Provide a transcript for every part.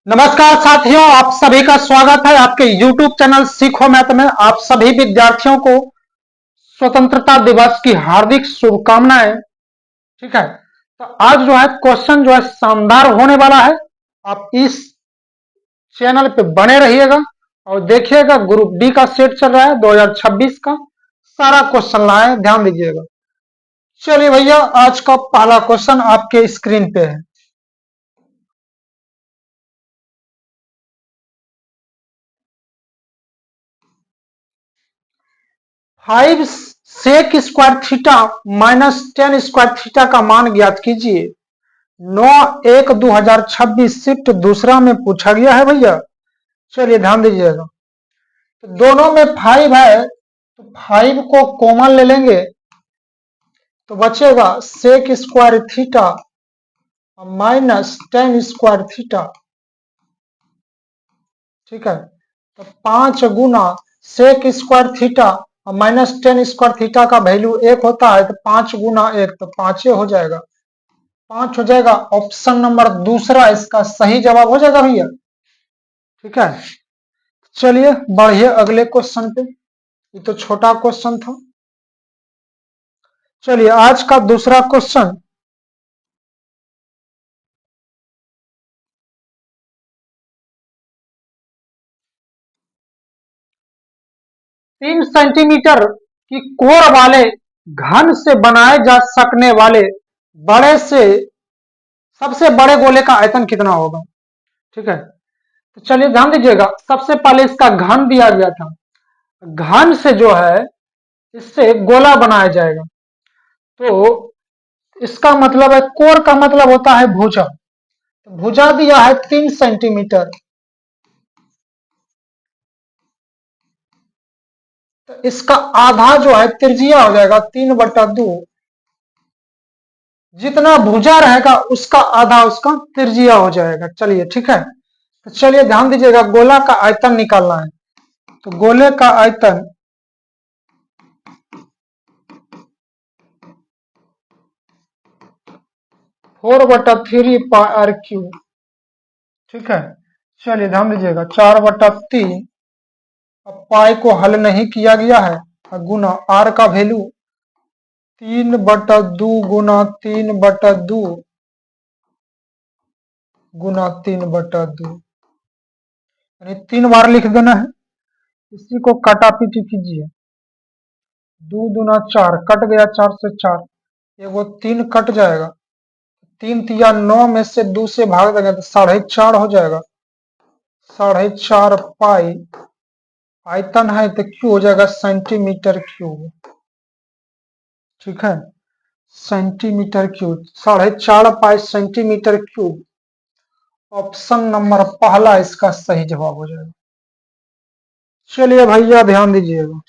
नमस्कार साथियों, आप सभी का स्वागत है आपके YouTube चैनल सीखो मैथ में। आप सभी विद्यार्थियों को स्वतंत्रता दिवस की हार्दिक शुभकामनाएं। ठीक है, तो आज जो है क्वेश्चन जो है शानदार होने वाला है। आप इस चैनल पे बने रहिएगा और देखिएगा। ग्रुप डी का सेट चल रहा है 2026 का, सारा क्वेश्चन लाए, ध्यान दीजिएगा। चलिए भैया, आज का पहला क्वेश्चन आपके स्क्रीन पे है। Five sec square theta minus 10 square theta का मान ज्ञात कीजिए। 9/1/2026 शिफ्ट दूसरा में पूछा गया है भैया। चलिए ध्यान दीजिएगा। तो दोनों में 5 है, तो 5 को कॉमन ले लेंगे तो बचेगा sec square theta minus 10 square theta. ठीक है, तो 5 गुना सेक स्क्वायर थीटा और माइनस 10 स्क्वायर थीटा का वैल्यू 1 होता है, तो 5 गुना 1 तो 5 हो जाएगा। 5 हो जाएगा। ऑप्शन नंबर दूसरा इसका सही जवाब हो जाएगा भैया। ठीक है, चलिए बढ़िए अगले क्वेश्चन पे। ये तो छोटा क्वेश्चन था। चलिए आज का दूसरा क्वेश्चन। तीन सेंटीमीटर की कोर वाले घन से बनाए जा सकने वाले बड़े से सबसे बड़े गोले का आयतन कितना होगा। ठीक है, तो चलिए ध्यान दीजिएगा। सबसे पहले इसका घन दिया गया था। घन से जो है इससे गोला बनाया जाएगा, तो इसका मतलब है कोर का मतलब होता है भुजा। तो भुजा दिया है 3 सेंटीमीटर, तो इसका आधा जो है त्रिज्या हो जाएगा 3/2। जितना भुजा रहेगा उसका आधा उसका त्रिज्या हो जाएगा। चलिए ठीक है, तो चलिए ध्यान दीजिएगा। गोला का आयतन निकालना है, तो गोले का आयतन 4/3 πr³। ठीक है, चलिए ध्यान दीजिएगा। 4/3। अब पाई को हल नहीं किया गया है, गुना आर का वैल्यू 3/2 गुना 3/2 गुना 3/2, यानी 3 बार लिख देना है। इसी को काटा पीटी कीजिए। 2×4 कट गया, 4 से 4, एगो 3 कट जाएगा। 3×9 में से 2 से भाग देंगे तो 4.5 हो जाएगा। 4.5 पाई आयतन है तो क्यू हो जाएगा सेंटीमीटर क्यूब। ठीक है, सेंटीमीटर क्यूब 4.5 पाई सेंटीमीटर क्यूब। ऑप्शन नंबर पहला इसका सही जवाब हो जाएगा। चलिए भैया ध्यान दीजिएगा।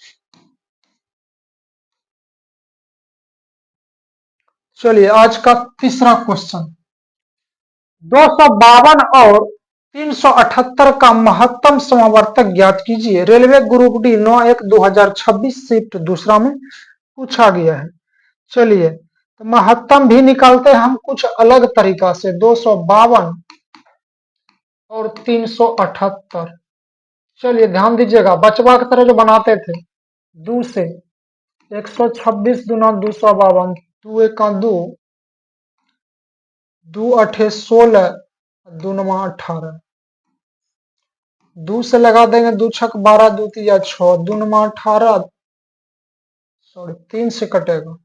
चलिए आज का तीसरा क्वेश्चन। 252 और 378 का महत्तम समावर्तक ज्ञात कीजिए। रेलवे ग्रुप डी 9/1/2026 शिफ्ट दूसरा में पूछा गया है। चलिए, तो महत्तम भी निकालते हैं हम कुछ अलग तरीका से। 252 और 378। चलिए ध्यान दीजिएगा। बचवा की तरह जो बनाते थे 2 से 126 गुना 252, 2 1 2, 2 8 16, 2 9 18। 2 से लगा देंगे, 2 6 12, 2 3 6, 2 9 18। सॉरी, 3 से कटेगा।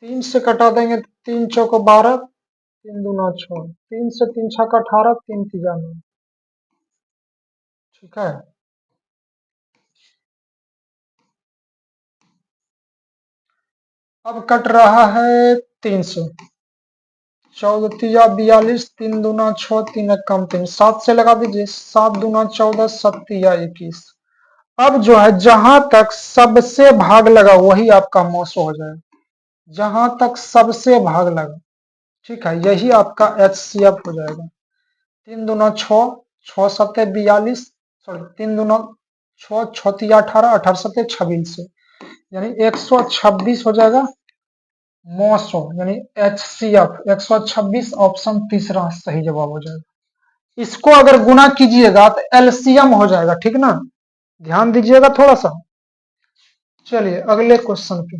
3 से कटा देंगे तो 3 चौक 12, 3 दूना 6, 3 से 3 छक 18, 3 3 9। ठीक है, अब कट रहा है 3 से। 14 3 42, 3 दूना 6, 3 1 कम 3, 7 से लगा दीजिए। 7 दूना 14, 7 3 21। अब जो है जहां तक सबसे भाग लगा वही आपका मौसो हो जाएगा। जहां तक सबसे भाग लगा, ठीक है, यही आपका HCF हो जाएगा। 3 दूना 6, 6 7 42, सॉरी 3 दूना 6, 6 3 18, 18 7 26, यानी 126 हो जाएगा। मोसो यानी HCF 126, ऑप्शन तीसरा सही जवाब हो जाएगा। इसको अगर गुना कीजिएगा तो LCM हो जाएगा, ठीक ना, ध्यान दीजिएगा थोड़ा सा। चलिए अगले क्वेश्चन पे।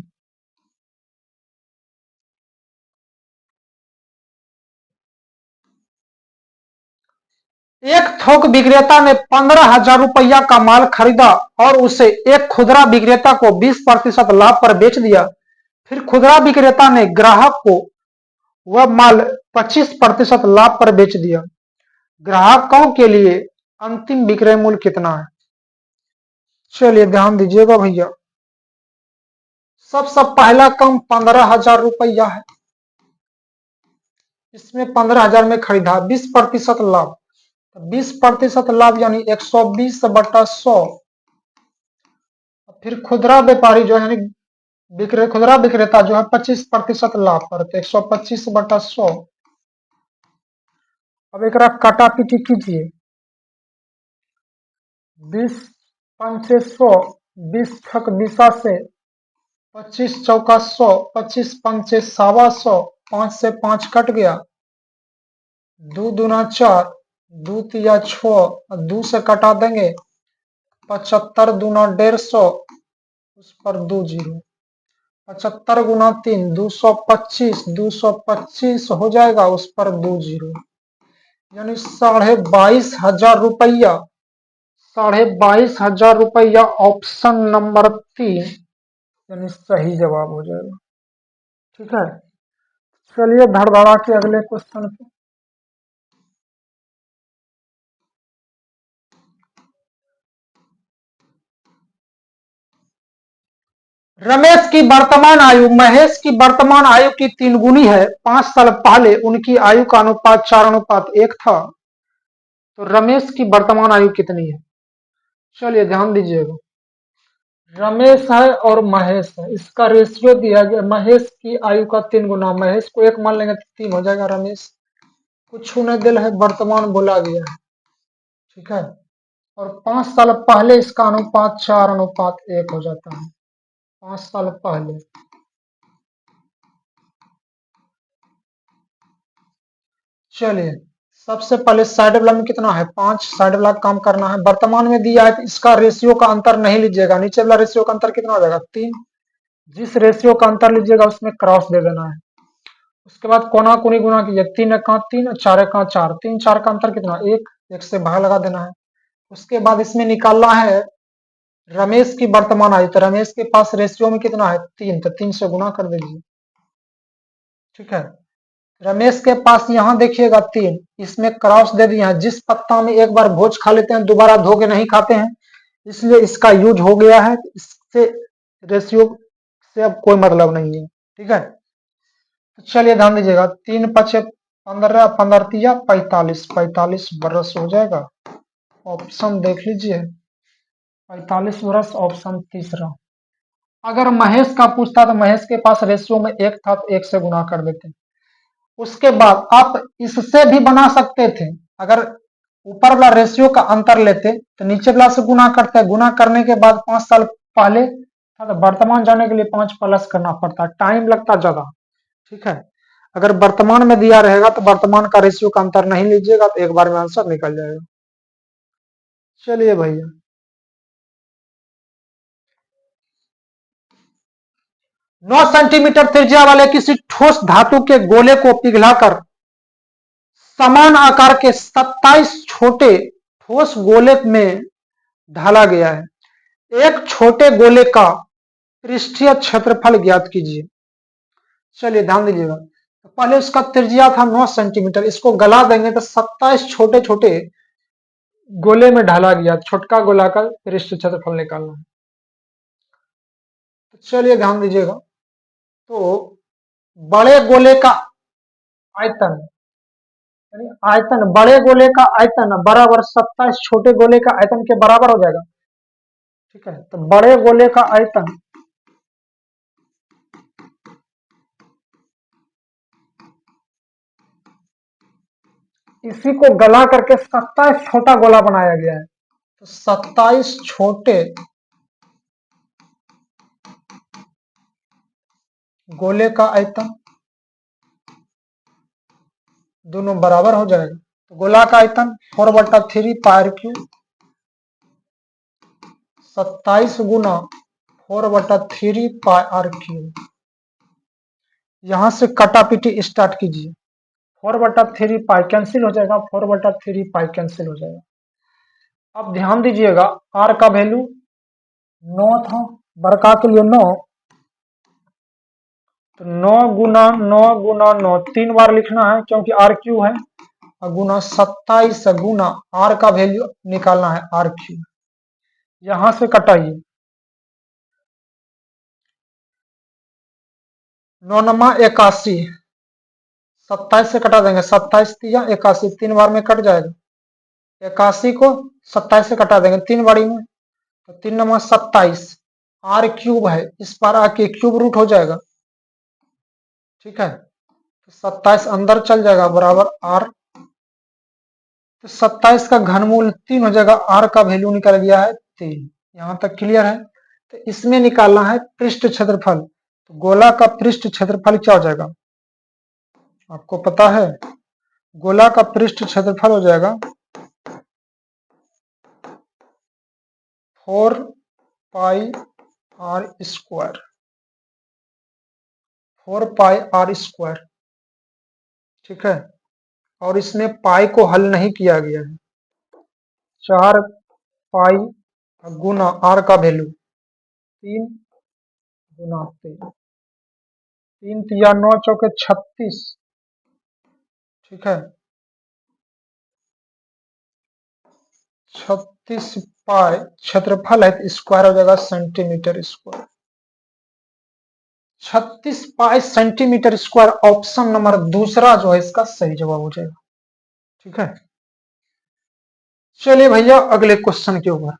एक थोक विक्रेता ने 15,000 रुपया का माल खरीदा और उसे एक खुदरा विक्रेता को 20% लाभ पर बेच दिया। फिर खुदरा विक्रेता ने ग्राहक को वह माल 25% लाभ पर बेच दिया। ग्राहकों के लिए अंतिम विक्रय मूल्य कितना है? चलिए ध्यान दीजिएगा भैया। सबसे पहला कम 15,000 रुपया है, इसमें 15,000 में खरीदा, 20% लाभ, 20% लाभ यानी 120/100। फिर खुदरा व्यापारी जो है खुदरा विक्रेता जो है 25% लाभ पर, तो 125/100। अब एक काटा पीटी कीजिए, 20 पंचे 100, 20 छक 20 25 चौका 100, 25 पंचे 125, 5 से 5 कट गया, 2 दूना 4, 2 तिया 6, 2 से कटा देंगे, 75 दूना 150, उस पर 2 जीरो, 75 गुना 3 225, 225 हो जाएगा, उस पर 2 जीरो, यानी 22,500 रुपया। 22,500 रुपया ऑप्शन नंबर 3 यानी सही जवाब हो जाएगा। ठीक है, चलिए धड़धड़ा के अगले क्वेश्चन पे। रमेश की वर्तमान आयु महेश की वर्तमान आयु की 3 गुनी है। 5 साल पहले उनकी आयु का अनुपात 4:1 था, तो रमेश की वर्तमान आयु कितनी है? चलिए ध्यान दीजिएगा, रमेश है और महेश है, इसका रेशियो दिया गया, महेश की आयु का 3 गुना, महेश को 1 मान लेंगे तो 3 हो जाएगा, रमेश कुछ नहीं दिल है, वर्तमान बोला गया है। ठीक है, और 5 साल पहले इसका अनुपात 4:1 हो जाता है, 5 साल पहले। चलिए सबसे पहले साइड वाला में कितना है 5, साइड वाला काम करना है, वर्तमान में दिया है तो इसका रेशियो का अंतर नहीं लीजिएगा, नीचे वाला रेशियो का अंतर कितना हो जाएगा 3, जिस रेशियो का अंतर लीजिएगा उसमें क्रॉस दे देना है। उसके बाद कोना कोनी गुना कीजिए, 3 एका 3, 4 एका 4, 3 4 का अंतर कितना 1, 1 से भाग लगा देना है। उसके बाद इसमें निकालना है रमेश की वर्तमान आयु, तो रमेश के पास रेशियो में कितना है 3, तो 3 से गुना कर दीजिए। ठीक है, रमेश के पास यहाँ देखिएगा 3, इसमें क्रॉस दे दिया है, जिस पत्ता में एक बार भोज खा लेते हैं दोबारा धो के नहीं खाते हैं, इसलिए इसका यूज हो गया है, इससे रेशियो से अब कोई मतलब नहीं है। ठीक है, तो चलिए ध्यान दीजिएगा, 3 पचे 15, 15 तिया 45, 45 बरस हो जाएगा, ऑप्शन देख लीजिए 45 बरस, ऑप्शन तीसरा। अगर महेश का पूछता तो महेश के पास रेशियो में 1 था तो 1 से गुना कर देते। उसके बाद आप इससे भी बना सकते थे, अगर ऊपर वाला रेशियो का अंतर लेते तो नीचे वाला से गुना करते, गुना करने के बाद 5 साल पहले था तो वर्तमान जाने के लिए 5 प्लस करना पड़ता, टाइम लगता ज्यादा। ठीक है, अगर वर्तमान में दिया रहेगा तो वर्तमान का रेशियो का अंतर नहीं लीजिएगा तो एक बार में आंसर निकल जाएगा। चलिए भैया, 9 सेंटीमीटर त्रिज्या वाले किसी ठोस धातु के गोले को पिघलाकर समान आकार के 27 छोटे ठोस गोले में ढाला गया है। एक छोटे गोले का पृष्ठीय क्षेत्रफल ज्ञात कीजिए। चलिए ध्यान दीजिएगा, तो पहले उसका त्रिज्या था 9 सेंटीमीटर, इसको गला देंगे तो 27 छोटे छोटे गोले में ढाला गया, छोटका गोला का पृष्ठ क्षेत्रफल निकालना है। तो चलिए ध्यान दीजिएगा, तो बड़े गोले का आयतन, यानी आयतन बड़े गोले का आयतन बराबर 27 छोटे गोले का आयतन के बराबर हो जाएगा। ठीक है, तो बड़े गोले का आयतन इसी को गला करके 27 छोटा गोला बनाया गया है, तो 27 छोटे गोले का आयतन, दोनों बराबर हो जाएगा। तो गोला का आयतन 4/3 पाई r क्यूब, 27 गुना 4/3 पाई r क्यूब। यहां से कटापीटी स्टार्ट कीजिए। 4/3 पाई कैंसिल हो जाएगा, 4/3 पाई कैंसिल हो जाएगा। अब ध्यान दीजिएगा r का वैल्यू 9 था, बड़का के लिए 9, तो 9 गुना 9 गुना 9 3 बार लिखना है क्योंकि r क्यू है, और गुना 27 गुना r का वैल्यू निकालना है r क्यू। यहां से कटाइए, 9 नमा 81, 27 से कटा देंगे, 27 तिया 81, 3 बार में कट जाएगा। 81 को 27 से कटा देंगे 3 बारी में, तो 3 नमा 27, r क्यूब है, इस बार आके क्यूब रूट हो जाएगा, ठीक है। तो 27 अंदर चल जाएगा बराबर r, तो 27 का घनमूल 3 हो जाएगा, r का वैल्यू निकल गया है 3। यहां तक क्लियर है। तो इसमें निकालना है पृष्ठ क्षेत्रफल। तो गोला का पृष्ठ क्षेत्रफल क्या हो जाएगा, आपको पता है? गोला का पृष्ठ क्षेत्रफल हो जाएगा 4 पाई r स्क्वायर, 4 पाई r स्क्वायर, ठीक है। और इसमें पाई को हल नहीं किया गया है, 4 पाई गुना r का वैल्यू 3 गुना 3, 3 तिया 9 चौके 36, ठीक है। 36 पाई क्षेत्रफल है तो स्क्वायर हो जाएगा सेंटीमीटर स्क्वायर, 36 पाई सेंटीमीटर स्क्वायर। ऑप्शन नंबर दूसरा जो है इसका सही जवाब हो जाएगा, ठीक है। चलिए भैया अगले क्वेश्चन के ऊपर।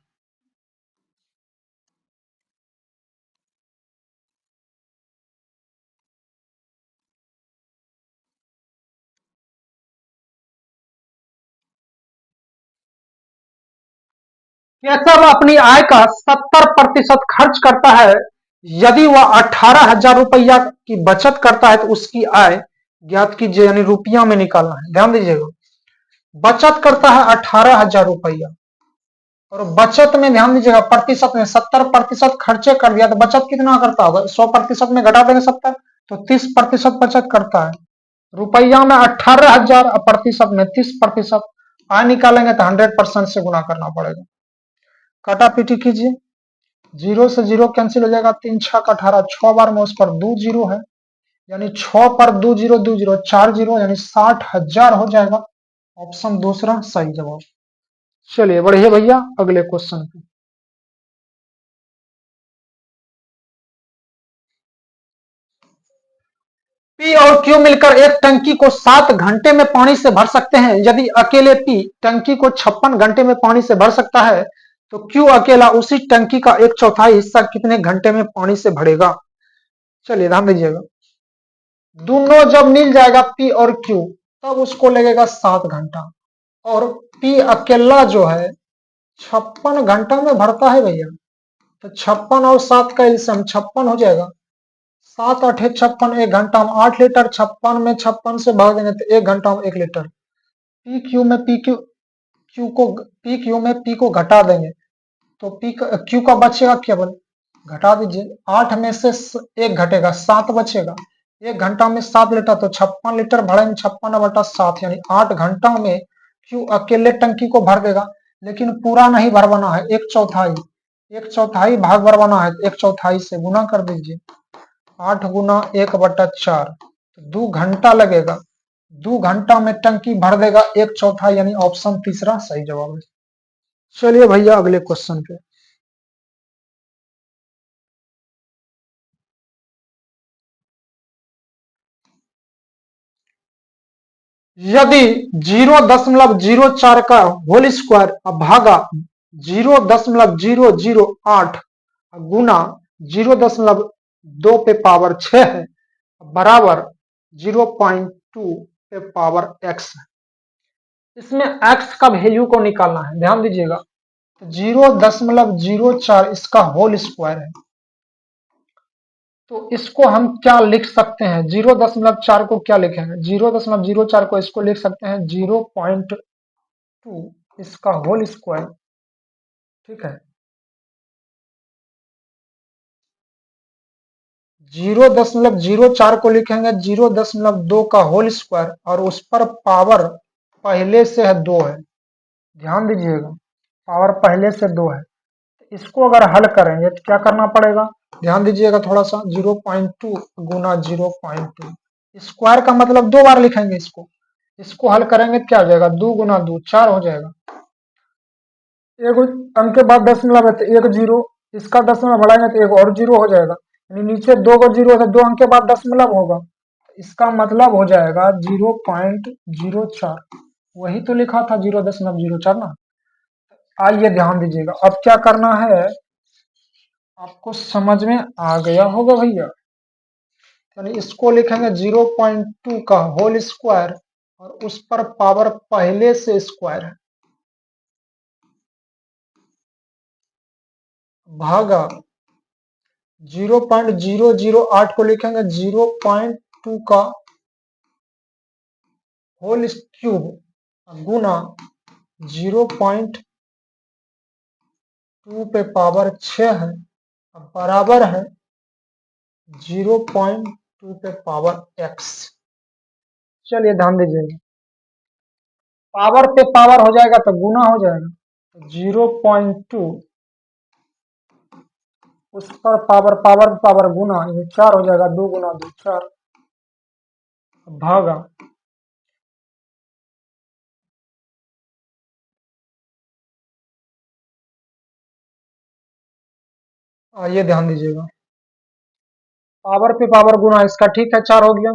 केशव अपनी आय का 70% खर्च करता है, यदि वह 18,000 रुपया की बचत करता है तो उसकी आय ज्ञात कीजिए, यानी रुपया में निकालना है। ध्यान दीजिएगा, बचत करता है 18,000 रुपया, और बचत में ध्यान दीजिएगा प्रतिशत में 70% खर्चे कर दिया तो बचत कितना करता होगा, 100% में घटा देंगे 70, तो 30% बचत करता है। रुपया में 18,000, प्रतिशत में 30%, आय निकालेंगे तो 100% से गुना करना पड़ेगा। काटा पीटी कीजिए, 0 से 0 कैंसिल हो जाएगा, 3 6 18, 6 बार में उस पर 2 जीरो है, यानी 6 पर 2 जीरो 2 जीरो 4 जीरो, यानी 60,000 हो जाएगा। ऑप्शन दूसरा सही जवाब। चलिए बढ़िया भैया अगले क्वेश्चन पे। पी और क्यू मिलकर एक टंकी को 7 घंटे में पानी से भर सकते हैं। यदि अकेले पी टंकी को 56 घंटे में पानी से भर सकता है तो क्यू अकेला उसी टंकी का 1/4 हिस्सा कितने घंटे में पानी से भरेगा। चलिए ध्यान दीजिएगा, दोनों जब मिल जाएगा पी और क्यू तब उसको लगेगा 7 घंटा, और पी अकेला जो है 56 घंटा में भरता है भैया, तो 56 और 7 का एलसीएम 56 हो जाएगा, 7 8 56, 1 घंटा में 8 लीटर, 56 में 56 से भाग देंगे तो 1 घंटा में 1 लीटर। पी क्यू में पी को घटा देंगे तो क्यू का बचेगा केवल, घटा दीजिए, 8 में से 1 घटेगा 7 बचेगा, 1 घंटा में 7 लीटर, तो 56 लीटर भरेंगे 56/7, यानी 8 घंटा में क्यू अकेले टंकी को भर देगा। लेकिन पूरा नहीं भरवाना है, 1/4 भाग भरवाना है, 1/4 से गुना कर दीजिए, 8 गुना 1/4, 2 घंटा लगेगा, 2 घंटा में टंकी भर देगा 1/4, यानी ऑप्शन तीसरा सही जवाब है। चलिए भैया अगले क्वेश्चन पे। यदि 0.04 का होल स्क्वायर भागा 0.008 गुना 0.2 पे पावर 6 है बराबर 0.2 पे पावर x है। इसमें x का वैल्यू को निकालना है। ध्यान दीजिएगा, 0.04 इसका होल स्क्वायर है, तो इसको हम क्या लिख सकते हैं, 0.4 को क्या लिखेंगे, 0.04 को इसको लिख सकते हैं 0.2 इसका होल स्क्वायर। ठीक है, 0.04 को लिखेंगे 0.2 का होल स्क्वायर और उस पर पावर पहले से है 2 है। ध्यान दीजिएगा, पावर पहले से 2 है। इसको अगर हल करेंगे तो क्या करना पड़ेगा, ध्यान दीजिएगा थोड़ा सा, 0.2 गुना 0.2 स्क्वायर का मतलब 2 बार लिखेंगे इसको। इसको हल करेंगे तो क्या हो जाएगा, 2 गुना 2 4 हो जाएगा। एक अंक के बाद दशमलव है तो एक जीरो, इसका दशमलव बढ़ाएंगे तो एक और जीरो हो जाएगा, यानी नीचे 2 को जीरो है, 2 अंक के बाद दशमलव होगा, इसका मतलब हो जाएगा 0.04। वही तो लिखा था 0.04 ना। आइए ध्यान दीजिएगा, अब क्या करना है, आपको समझ में आ गया होगा भैया। यानी इसको लिखेंगे 0.2 का होल स्क्वायर और उस पर पावर पहले से स्क्वायर है, भागा 0.008 को लिखेंगे 0.2 का होल क्यूब गुना 0.2 पे पावर 6 है, बराबर है 0.2 पे पावर x। चलिए ध्यान दीजिएगा, पावर पे पावर हो जाएगा तो गुना हो जाएगा, 0.2 उस पर पावर पावर पावर गुना, ये 4 हो जाएगा, 2 गुना 2 4, भागा ये ध्यान दीजिएगा, पावर पे पावर गुना इसका, ठीक है 4 हो गया।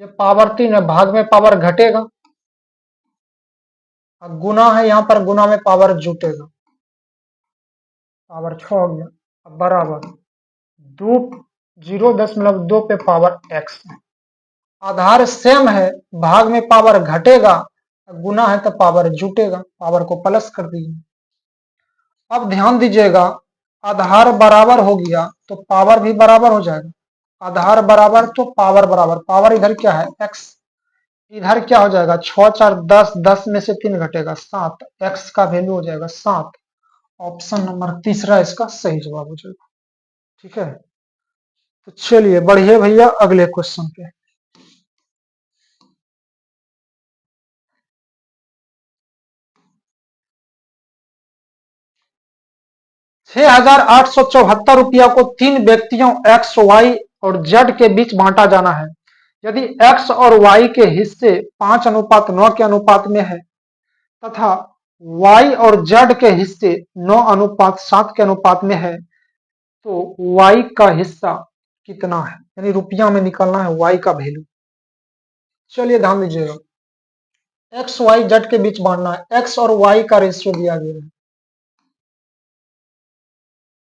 ये पावर 3 है, भाग में पावर घटेगा, अब गुना है यहाँ पर, गुना में पावर जुटेगा, पावर 6 हो गया, अब बराबर 2 0.2 पे पावर x। आधार सेम है, भाग में पावर घटेगा, गुना है तो पावर जुटेगा, पावर को प्लस कर दीजिए। अब ध्यान दीजिएगा, आधार बराबर हो गया तो पावर भी बराबर हो जाएगा, आधार बराबर तो पावर बराबर, पावर इधर क्या है x, इधर क्या हो जाएगा 6 4 10, 10 में से 3 घटेगा 7, x का वैल्यू हो जाएगा 7। ऑप्शन नंबर तीसरा इसका सही जवाब हो जाएगा। ठीक है, तो चलिए बढ़िए भैया अगले क्वेश्चन पे। 6,874 रुपया को 3 व्यक्तियों x, y और z के बीच बांटा जाना है। यदि x और y के हिस्से 5:9 के अनुपात में है तथा y और z के हिस्से 9:7 के अनुपात में है, तो y का हिस्सा कितना है, यानी रुपया में निकालना है y का वैल्यू। चलिए ध्यान दीजिएगा, x y z के बीच बांटना है, x और y का रेशियो दिया गया है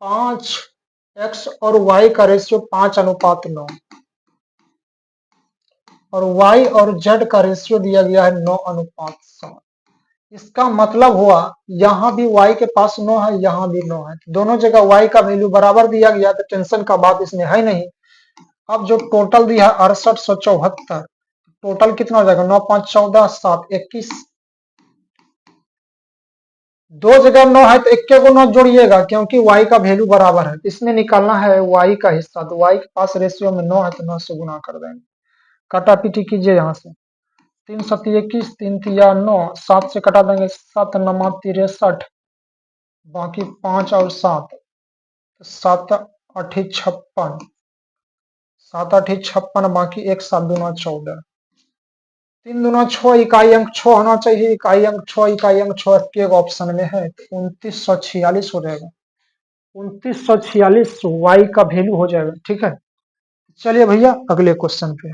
5, x और y का रेशियो 5:9 और y और z का रेशियो दिया गया है 9:7। इसका मतलब हुआ यहां भी y के पास 9 है, यहां भी 9 है, दोनों जगह y का वैल्यू बराबर दिया गया, तो टेंशन का बात इसमें है नहीं। अब जो टोटल दिया है 6874, टोटल कितना हो जाएगा, 9 5 14 7 21, दो जगह 9 है तो इक्के को 9 जोड़िएगा, क्योंकि y का वैल्यू बराबर है, इसमें निकालना है y का हिस्सा, तो y के पास रेशियो में 9 है तो 9 से गुना कर देंगे, काटा पीटी कीजिए यहाँ से, 3 7 21, 3 3 9, 7 से कटा देंगे, 7 9 63, बाकी 5 और 7, 7 8 56, 7 8 56, बाकी 1 7 दूना 14, 3 दूना 6, इकाई अंक 6 होना चाहिए, इकाई अंक 6, इकाई अंक 6 के ऑप्शन में है, तो 2946 हो जाएगा, 2946 y का वैल्यू हो जाएगा। ठीक है, चलिए भैया अगले क्वेश्चन पे।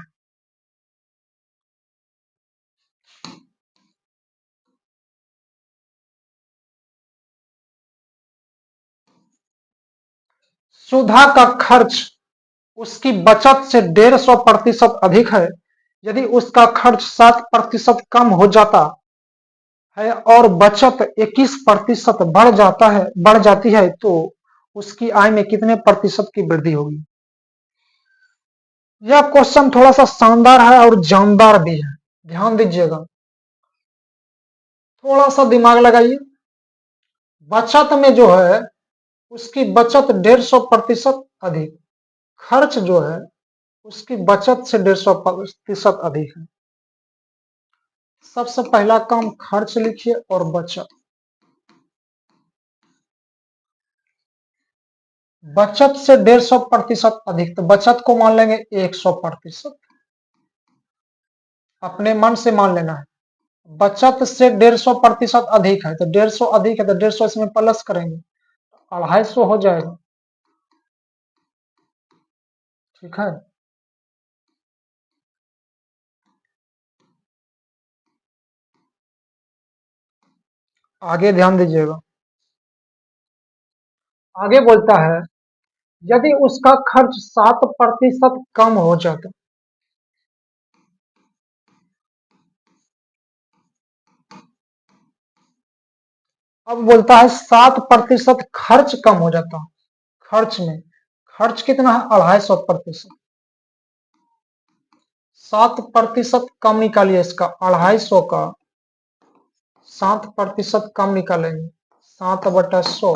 सुधा का खर्च उसकी बचत से 150% अधिक है। यदि उसका खर्च 7% कम हो जाता है और बचत 21% बढ़ जाती है, तो उसकी आय में कितने प्रतिशत की वृद्धि होगी। यह क्वेश्चन थोड़ा सा शानदार है और जानदार भी है, ध्यान दीजिएगा, थोड़ा सा दिमाग लगाइए। बचत में जो है उसकी बचत 150% अधिक, खर्च जो है उसकी बचत से 150% अधिक है। सबसे पहला काम खर्च लिखिए और बचत। बचत से 150% अधिक, तो बचत को मान लेंगे 100%, अपने मन से मान लेना है। बचत से 150% अधिक है, तो 150 अधिक है तो 150 इसमें प्लस करेंगे, 250 हो जाएगा। ठीक है, आगे ध्यान दीजिएगा। आगे बोलता है यदि उसका खर्च 7% कम हो जाता, अब बोलता है 7% खर्च कम हो जाता। खर्च में, खर्च कितना है 250%, 7% कम निकालिए इसका, 250 का 7% कम निकालेंगे, 7/100,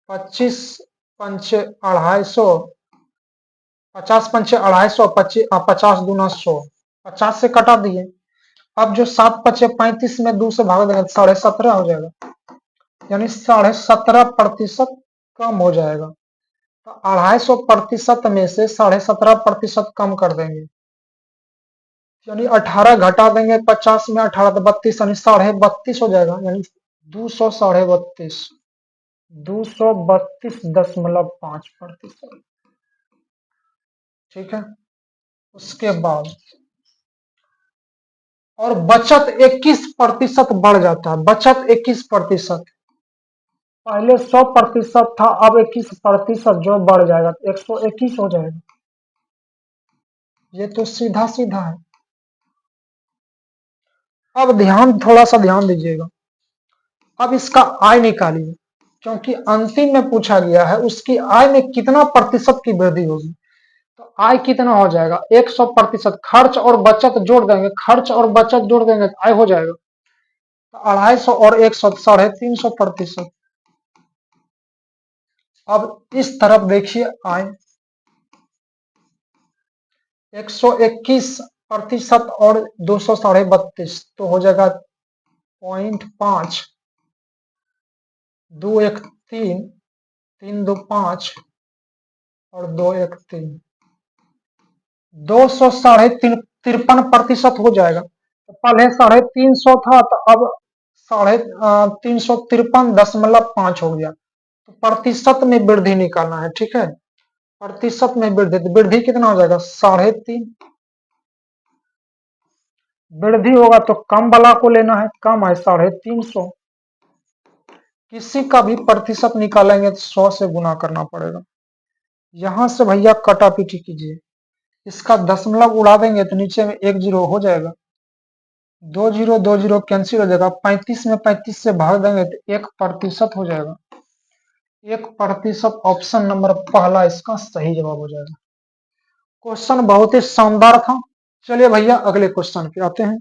25 पंचे 250, 50 पंचे 250, 50 दूना 100, 50 से कटा दिए। अब जो 7 पचे 35 में 2 से भाग देंगे 17.5 हो जाएगा, यानी 17.5% कम हो जाएगा। तो 250% में से 17.5% कम कर देंगे, यानी 18 घटा देंगे 50 में, 18 तो 32, यानी 32.5 हो जाएगा, यानी 200 32.5, 232.5%। ठीक है, उसके बाद और बचत 21% बढ़ जाता है। बचत 21%, पहले 100% था, अब 21% जो बढ़ जाएगा 121 हो जाएगा। ये तो सीधा सीधा है। अब ध्यान, थोड़ा सा ध्यान दीजिएगा। अब इसका आय निकालिए, क्योंकि अंतिम में पूछा गया है उसकी आय में कितना प्रतिशत की वृद्धि होगी। तो आय कितना हो जाएगा 100%, खर्च और बचत जोड़ देंगे, खर्च और बचत जोड़ देंगे तो आय हो जाएगा। तो 250 और 100 350%। अब इस तरफ देखिए, आय 121% और 200 32.5, तो हो जाएगा 0.5, 2 1 3, 3 2 5 और 2 1 3, 200 53% हो जाएगा। तो पहले 350 था, तो अब 353.5 हो गया। तो प्रतिशत में वृद्धि निकालना है। ठीक है, प्रतिशत में वृद्धि, तो वृद्धि कितना हो जाएगा 3.5। वृद्धि होगा तो कम वाला को लेना है, कम है 350। किसी का भी प्रतिशत निकालेंगे तो 100 से गुना करना पड़ेगा। यहां से भैया कटा पीटी कीजिए, इसका दशमलव उड़ा देंगे तो नीचे में 1 जीरो हो जाएगा, 2 जीरो 2 जीरो कैंसिल हो जाएगा, 35 में 35 से भाग देंगे तो 1% हो जाएगा। 1%, ऑप्शन नंबर पहला इसका सही जवाब हो जाएगा। क्वेश्चन बहुत ही शानदार था। चलिए भैया अगले क्वेश्चन पे आते हैं।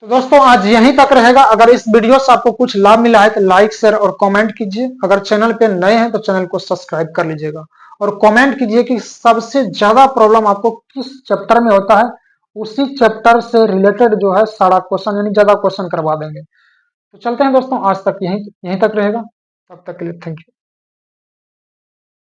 तो दोस्तों आज यहीं तक रहेगा। अगर इस वीडियो से आपको कुछ लाभ मिला है तो लाइक शेयर और कमेंट कीजिए। अगर चैनल पे नए हैं तो चैनल को सब्सक्राइब कर लीजिएगा और कमेंट कीजिए कि सबसे ज्यादा प्रॉब्लम आपको किस चैप्टर में होता है, उसी चैप्टर से रिलेटेड जो है सारा क्वेश्चन, यानी ज्यादा क्वेश्चन करवा देंगे। तो चलते हैं दोस्तों, आज तक यहीं यहीं तक रहेगा। तब तक के लिए थैंक यू।